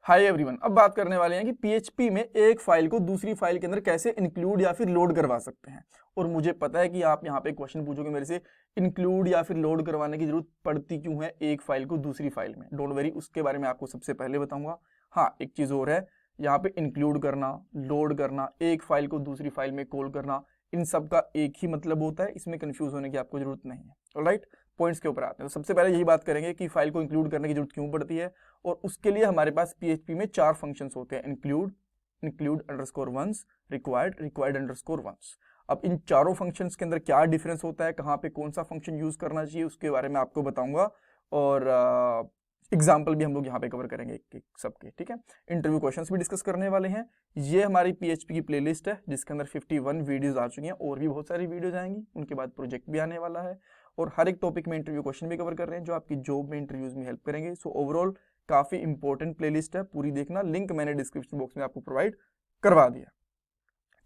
Hi everyone, अब बात करने वाले हैं कि पीएचपी में एक फाइल को दूसरी फाइल के अंदर कैसे इंक्लूड या फिर लोड करवा सकते हैं। और मुझे पता है कि आप यहाँ पे क्वेश्चन पूछोगे मेरे से, इंक्लूड या फिर लोड करवाने की जरूरत पड़ती क्यों है एक फाइल को दूसरी फाइल में। डोंट वरी, उसके बारे में आपको सबसे पहले बताऊंगा। हाँ, एक चीज और है, यहाँ पे इंक्लूड करना, लोड करना, एक फाइल को दूसरी फाइल में कॉल करना, इन सब का एक ही मतलब होता है। इसमें कंफ्यूज होने की आपको जरूरत नहीं है। ऑलराइट, पॉइंट्स के ऊपर आते हैं। तो सबसे पहले यही बात करेंगे कि फाइल को इंक्लूड करने की जरूरत क्यों पड़ती है, और उसके लिए हमारे पास पीएचपी में 4 फंक्शंस होते हैं। Include underscore once, required underscore once. अब इन चारों फंक्शंस के अंदर क्या डिफरेंस होता है, कहाँ पे कौन सा फंक्शन यूज करना चाहिए, उसके बारे में आपको बताऊंगा। और एग्जाम्पल भी हम लोग यहाँ पे कवर करेंगे एक सबके, ठीक है। इंटरव्यू क्वेश्चंस भी डिस्कस करने वाले हैं। ये हमारी पीएचपी की प्लेलिस्ट है जिसके अंदर 51 वीडियोस आ चुकी हैं, और भी बहुत सारी वीडियोस आएंगी। उनके बाद प्रोजेक्ट भी आने वाला है, और हर एक टॉपिक में इंटरव्यू क्वेश्चन भी कवर कर रहे हैं जो आपकी जॉब में इंटरव्यूज में हेल्प करेंगे। सो ओवरऑल काफी इंपॉर्टेंट प्लेलिस्ट है, पूरी देखना। लिंक मैंने डिस्क्रिप्शन बॉक्स में आपको प्रोवाइड करवा दिया,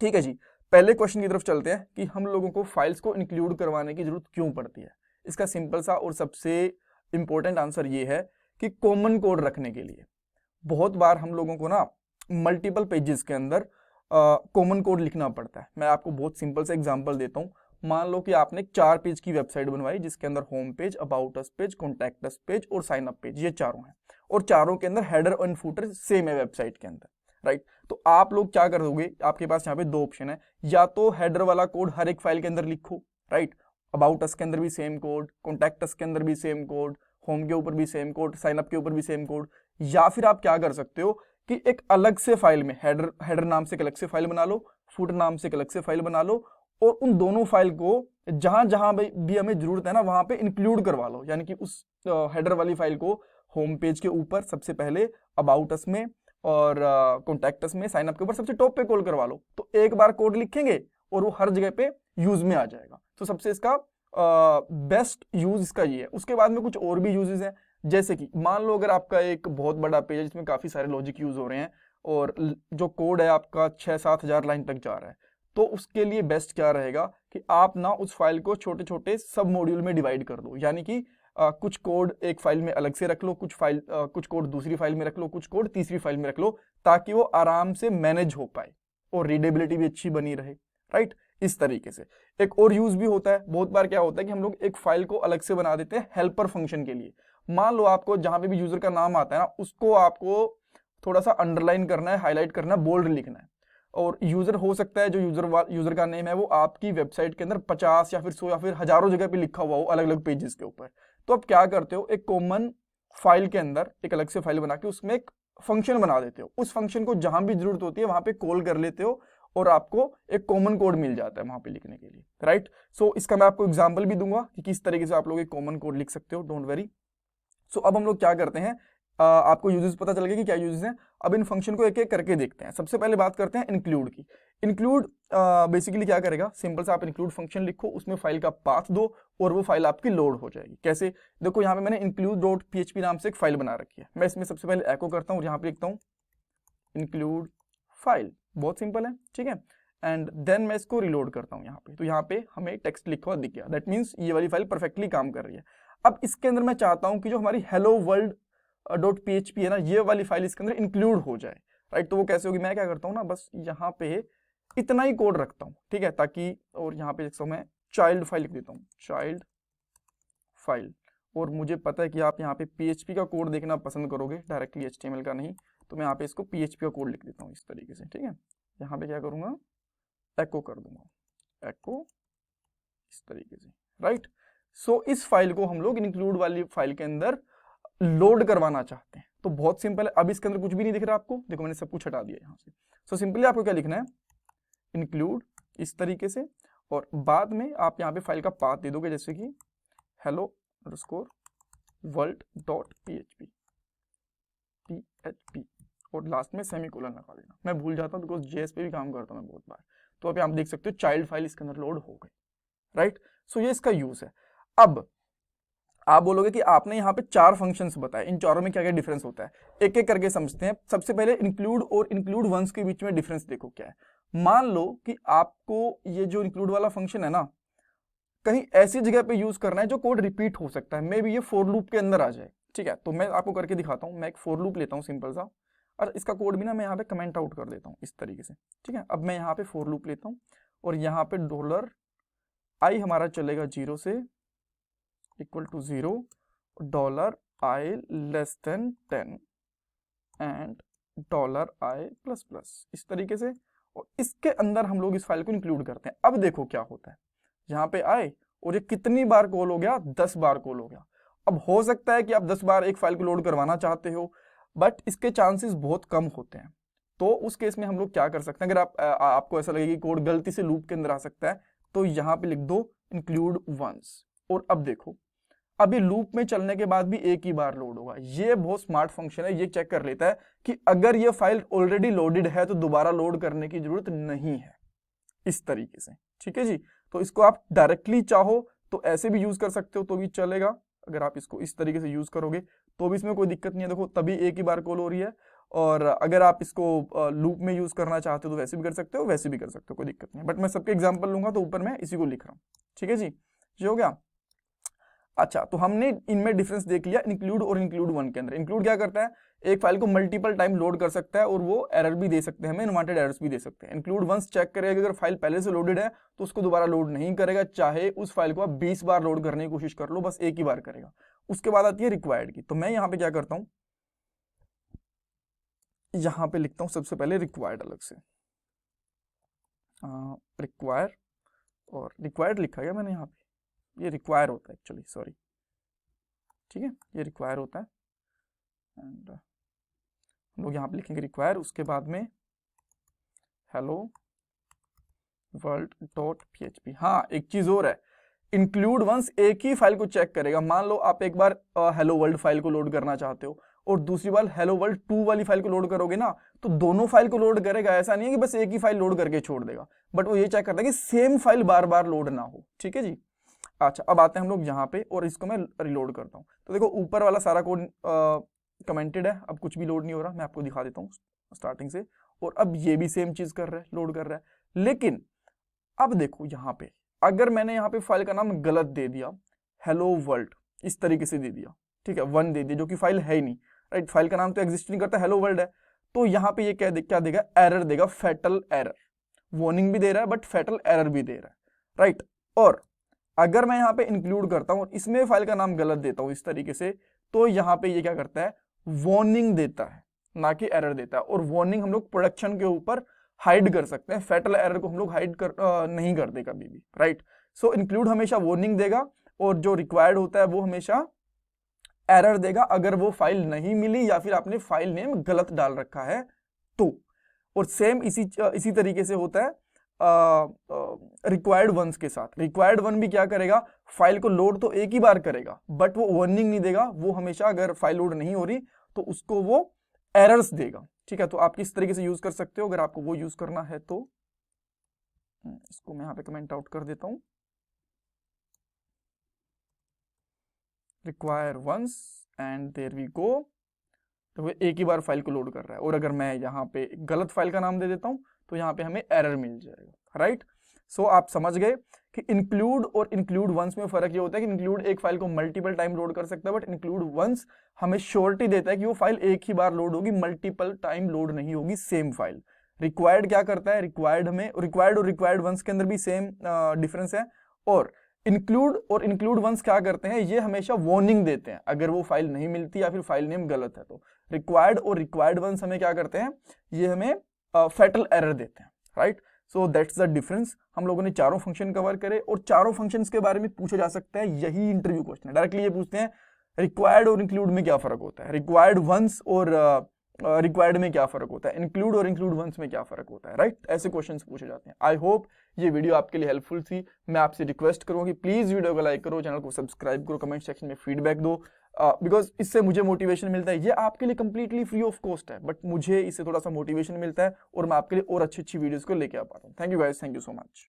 ठीक है जी। पहले क्वेश्चन की तरफ चलते हैं कि हम लोगों को फाइल्स को इंक्लूड करवाने की जरूरत क्यों पड़ती है। इसका सिंपल सा और सबसे इंपॉर्टेंट आंसर ये है कि कॉमन कोड रखने के लिए। बहुत बार हम लोगों को ना मल्टीपल पेजेस के अंदर कॉमन कोड लिखना पड़ता है। मैं आपको बहुत सिंपल से एग्जांपल देता हूँ। मान लो कि आपने 4 पेज की वेबसाइट बनवाई जिसके अंदर home page, about us page, contact us page और साइन अप पेज, ये चारों हैं, और चारों के अंदर हेडर और फूटर सेम है वेबसाइट के अंदर, राइट। तो आप लोग क्या करोगे, आपके पास यहाँ पे 2 ऑप्शन है। या तो हेडर वाला कोड हर एक फाइल के अंदर लिखो, राइट, अबाउट अस के अंदर भी सेम कोड, कॉन्टैक्ट अस के अंदर भी सेम कोड, होम के ऊपर भी सेम कोड, साइन अप के ऊपर भी सेम कोड। या फिर आप क्या कर सकते हो कि एक अलग से फाइल में हेडर नाम से एक अलग से फाइल बना लो, फुटर नाम से एक अलग से फाइल बना लो, और उन दोनों फाइल को जहां जहां भी हमें जरूरत है ना वहां पे इंक्लूड करवा लो। यानी कि उस हेडर वाली फाइल को होम पेज के ऊपर सबसे पहले, अबाउट अस में और कॉन्टैक्ट अस में, साइन अप के ऊपर सबसे टॉप पे कॉल करवा लो। तो एक बार कोड लिखेंगे और वो हर जगह पे यूज में आ जाएगा। तो सबसे इसका बेस्ट यूज इसका ये है। उसके बाद में कुछ और भी यूजेस हैं, जैसे कि मान लो अगर आपका एक बहुत बड़ा पेज है जिसमें काफी सारे लॉजिक यूज हो रहे हैं, और जो कोड है आपका 6-7 हजार लाइन तक जा रहा है, तो उसके लिए बेस्ट क्या रहेगा कि आप ना उस फाइल को छोटे छोटे सब मॉड्यूल में डिवाइड कर दो। यानी कि कुछ कोड एक फाइल में अलग से रख लो, कुछ कोड दूसरी फाइल में रख लो, कुछ कोड तीसरी फाइल में रख लो, ताकि वो आराम से मैनेज हो पाए और रीडेबिलिटी भी अच्छी बनी रहे, राइट। इस तरीके से एक और यूज भी होता है। बहुत बार क्या होता है कि हम लोग एक फाइल को अलग से बना देते हैं हेल्पर फंक्शन के लिए। मान लो आपको जहां पे भी यूजर का नाम आता है ना, उसको आपको थोड़ा सा अंडरलाइन करना है, हाईलाइट करना है, बोल्ड लिखना है। और यूजर हो सकता है जो यूजर का नेम है वो आपकी वेबसाइट के अंदर 50 या फिर 100 या फिर हजारों जगह पे लिखा हुआ हो अलग अलग पेजेस के ऊपर। तो आप क्या करते हो, एक कॉमन फाइल के अंदर एक अलग से फाइल बना के उसमें एक फंक्शन बना देते हो। उस फंक्शन को जहां भी जरूरत होती है वहां पे कॉल कर लेते हो, और आपको एक कॉमन कोड मिल जाता है वहां पे लिखने के लिए, राइट। सो इसका मैं आपको एग्जांपल भी दूंगा कि किस तरीके से आप लोग एक कॉमन कोड लिख सकते हो, डोंट वेरी। सो अब हम लोग क्या करते हैं, आपको यूजेस पता चल गया कि क्या यूजेस हैं। अब इन फंक्शन को एक एक करके देखते हैं। सबसे पहले बात करते हैं इंक्लूड की। इंक्लूड बेसिकली क्या करेगा, सिंपल सा आप इंक्लूड फंक्शन लिखो, उसमें फाइल का पाथ दो और वो फाइल आपकी लोड हो जाएगी। कैसे, देखो यहाँ पे मैंने include.php नाम से एक फाइल बना रखी है। मैं इसमें सबसे पहले एको करता हूँ और यहाँ पे लिखता हूँ इंक्लूड फाइल, बहुत सिंपल है, ठीक है। एंड देन मैं इसको रिलोड करता हूँ यहाँ पे, तो यहाँ पे हमें टेक्स्ट लिखा हुआ दिख गया। दैट मीन्स ये वाली फाइल परफेक्टली काम कर रही है। अब इसके अंदर मैं चाहता हूँ कि जो हमारी hello world .php है ना, ये वाली फाइल इसके अंदर इंक्लूड हो जाए, राइट। तो वो कैसे होगी, मैं क्या करता हूँ ना, बस यहाँ पे इतना ही कोड रखता हूँ, ठीक है, ताकि, और यहाँ पे देखता हूँ मैं चाइल्ड फाइल लिख देता हूँ, चाइल्ड फाइल। और मुझे पता है कि आप यहाँ पे PHP का कोड देखना पसंद करोगे, डायरेक्टली HTML का नहीं, तो मैं यहाँ पे इसको PHP का कोड लिख देता हूँ इस तरीके से, ठीक है। यहाँ पे क्या करूँगा, एको कर दूंगा, एको इस तरीके से, राइट। सो इस फाइल को हम लोग इंक्लूड वाली फाइल के अंदर लोड करवाना चाहते हैं। तो बहुत सिंपल है। अब इसके अंदर कुछ भी नहीं दिख रहा आपको, देखो मैंने सब कुछ हटा दिया यहाँ से। सो सिंपली आपको क्या लिखना है, इंक्लूड इस तरीके से, और बाद में आप यहाँ पे फाइल का पाथ दे दोगे, जैसे कि hello_world.php और लास्ट में सेमीकोलन लगा देना। मैं भूल जाता हूँ बिकॉज JS पे भी काम करता हूँ मैं बहुत बार। तो अभी आप देख सकते हो चाइल्ड फाइल इसके अंदर लोड हो गई, राइट। सो ये इसका यूज है। अब आप बोलोगे कि आपने यहाँ पे 4 फंक्शंस बताए, इन चारों में क्या क्या डिफरेंस होता है, एक एक करके समझते हैं। सबसे पहले इंक्लूड और इंक्लूड वंस के बीच में डिफरेंस देखो क्या है। मान लो कि आपको ये जो इंक्लूड वाला फंक्शन है ना, कहीं ऐसी जगह पे यूज करना है जो कोड रिपीट हो सकता है, मे बी ये फॉर लूप के अंदर आ जाए, ठीक है। तो मैं आपको करके दिखाता हूँ। मैं एक फॉर लूप लेता हूँ सिंपल सा। और इसका कोड भी ना मैं यहाँ पे कमेंट आउट कर देता हूँ इस तरीके से, ठीक है। अब मैं यहाँ पे फॉर लूप लेता हूँ और यहाँ पे $i हमारा चलेगा 0 से equal to 0, $i less than 10 and $i plus plus, इस तरीके से। और इसके अंदर हम लोग इस फाइल को इंक्लूड करते हैं। अब देखो क्या होता है, यहाँ पे आए और ये कितनी बार कॉल हो गया, 10 बार कॉल हो गया। अब हो सकता है कि आप 10 बार एक फाइल को लोड करवाना चाहते हो, बट इसके चांसेस बहुत कम होते हैं। तो उस केस में हम लोग क्या कर सकते हैं, अगर आपको ऐसा लगे कि कोड गलती से लूप के अंदर आ सकता है, तो यहाँ पे लिख दो इंक्लूड वंस। और अब देखो, अभी लूप में चलने के बाद भी एक ही बार लोड होगा। ये बहुत स्मार्ट फंक्शन है, ये चेक कर लेता है कि अगर ये फाइल ऑलरेडी लोडेड है तो दोबारा लोड करने की जरूरत नहीं है, इस तरीके से, ठीक है जी। तो इसको आप डायरेक्टली चाहो तो ऐसे भी यूज कर सकते हो तो भी चलेगा। अगर आप इसको इस तरीके से यूज करोगे तो भी इसमें कोई दिक्कत नहीं है। देखो तभी एक ही बार कॉल हो रही है। और अगर आप इसको लूप में यूज करना चाहते हो तो वैसे भी कर सकते हो, वैसे भी कर सकते हो, कोई दिक्कत नहीं है। बट मैं सबके एग्जांपल लूंगा तो ऊपर मैं इसी को लिख रहा हूँ, ठीक है जी। ये हो गया। अच्छा, तो हमने इनमें डिफरेंस देख लिया इंक्लूड और इंक्लूड वन के अंदर। इंक्लूड क्या करता है, एक फाइल को मल्टीपल टाइम लोड कर सकता है और वो एरर भी दे सकते हैं, हमें अनवांटेड एरर्स भी दे सकते हैं। इंक्लूड वंस चेक करेगा अगर फाइल पहले से लोडेड है तो उसको दोबारा लोड नहीं करेगा, चाहे उस फाइल को आप 20 बार लोड करने की कोशिश कर लो, बस एक ही बार करेगा। उसके बाद आती है रिक्वायर्ड की। तो मैं यहाँ पे क्या करता हूँ, यहाँ पे लिखता हूँ सबसे पहले रिक्वायर्ड अलग से, रिक्वायर, और रिक्वायर्ड लिखा गया मैंने यहाँ पे, ये रिक्वायर होता है एक्चुअली, सॉरी, ठीक है, ये रिक्वायर होता है। एंड हम लोग यहाँ पे लिखेंगे रिक्वायर, उसके बाद में हेलो वर्ल्ड डॉट php। हाँ, एक चीज और है, इंक्लूड वंस एक ही फाइल को चेक करेगा। मान लो आप एक बार हेलो वर्ल्ड फाइल को लोड करना चाहते हो और दूसरी बार हेलो वर्ल्ड 2 वाली फाइल को लोड करोगे ना, तो दोनों फाइल को लोड करेगा। ऐसा नहीं है कि बस एक ही फाइल लोड करके छोड़ देगा, बट वो ये चेक करता है कि सेम फाइल बार बार लोड ना हो, ठीक है जी। अच्छा, अब आते हैं हम लोग यहाँ पे और इसको मैं रिलोड करता हूँ। तो देखो ऊपर वाला सारा कोड कमेंटेड है, अब कुछ भी लोड नहीं हो रहा। मैं आपको दिखा देता हूँ स्टार्टिंग से। और अब ये भी सेम चीज कर रहा है, लोड कर रहा है। लेकिन अब देखो यहाँ पे, अगर मैंने यहाँ पे फाइल का नाम गलत दे दिया, हेलो वर्ल्ड इस तरीके से दे दिया, ठीक है, 1 दे दिया, जो कि फाइल है ही नहीं, राइट, फाइल का नाम तो एग्जिस्ट नहीं करता, हेलो वर्ल्ड है। तो यहाँ पे ये क्या देगा, एरर देगा, फैटल एरर। वार्निंग भी दे रहा है बट फैटल एरर भी दे रहा है, राइट। और अगर मैं यहाँ पे इंक्लूड करता हूँ और इसमें फाइल का नाम गलत देता हूँ इस तरीके से, तो यहाँ पे ये क्या करता है, वार्निंग देता है, ना कि एरर देता है। और वार्निंग हम लोग प्रोडक्शन के ऊपर हाइड कर सकते हैं, फैटल एरर को हम लोग हाइड नहीं करते कभी भी, राइट। सो इंक्लूड हमेशा वार्निंग देगा और जो रिक्वायर्ड होता है वो हमेशा एरर देगा अगर वो फाइल नहीं मिली या फिर आपने फाइल नेम गलत डाल रखा है तो। और सेम इसी तरीके से होता है रिक्वायर्ड वंस के साथ। रिक्वायर्ड वन भी क्या करेगा, फाइल को लोड तो एक ही बार करेगा बट वो वार्निंग नहीं देगा, वो हमेशा अगर फाइल लोड नहीं हो रही तो उसको वो एरर्स देगा, ठीक है। तो आप किस तरीके से यूज कर सकते हो अगर आपको वो यूज करना है तो। इसको मैं यहाँ पे कमेंट आउट कर देता हूं, require once and there we go. तो वो एक ही बार फाइल को लोड कर रहा है। और अगर मैं यहाँ पे गलत फाइल का नाम दे देता हूं तो यहाँ पे हमें एरर मिल जाएगा, राइट। सो आप समझ गए कि इंक्लूड और इंक्लूड वंस में फर्क ये होता है कि इंक्लूड एक फाइल को मल्टीपल टाइम लोड कर सकता है, बट इंक्लूड वंस हमें श्योरिटी देता है कि वो फाइल एक ही बार लोड होगी, मल्टीपल टाइम लोड नहीं होगी सेम फाइल। रिक्वायर्ड क्या करता है, रिक्वायर्ड में रिक्वायर्ड और रिक्वायर्ड वंस के अंदर भी सेम डिफरेंस है। और इंक्लूड वंस क्या करते हैं, ये हमेशा वार्निंग देते हैं अगर वो फाइल नहीं मिलती या फिर फाइल नेम गलत है। तो रिक्वायर्ड और रिक्वायर्ड वंस हमें क्या करते हैं, ये हमें फैटल एरर देते हैं, right. So that's the difference. हम लोगों ने चारों फंक्शन कवर करे और चारों फंक्शंस के बारे में पूछा जा सकता है, यही इंटरव्यू क्वेश्चन है। डायरेक्टली ये पूछते हैं रिक्वायर्ड और इंक्लूड में क्या फर्क होता है, रिक्वायर्ड वंस और रिक्वायर्ड में क्या फर्क होता है, इंक्लूड और इंक्लूड वंस में क्या फर्क होता है, राइट। ऐसे क्वेश्चंस पूछे जाते हैं। आई होप ये वीडियो आपके लिए हेल्पफुल थी। मैं आपसे रिक्वेस्ट करूंगा कि प्लीज वीडियो को लाइक करो, चैनल को सब्सक्राइब करो, कमेंट सेक्शन में फीडबैक दो, बिकॉज इससे मुझे मोटिवेशन मिलता है। ये आपके लिए कंप्लीटली फ्री ऑफ कॉस्ट है, बट मुझे इससे थोड़ा सा मोटिवेशन मिलता है और मैं आपके लिए और अच्छी वीडियोस को लेके आ पाता हूँ। Thank you guys, thank you so much.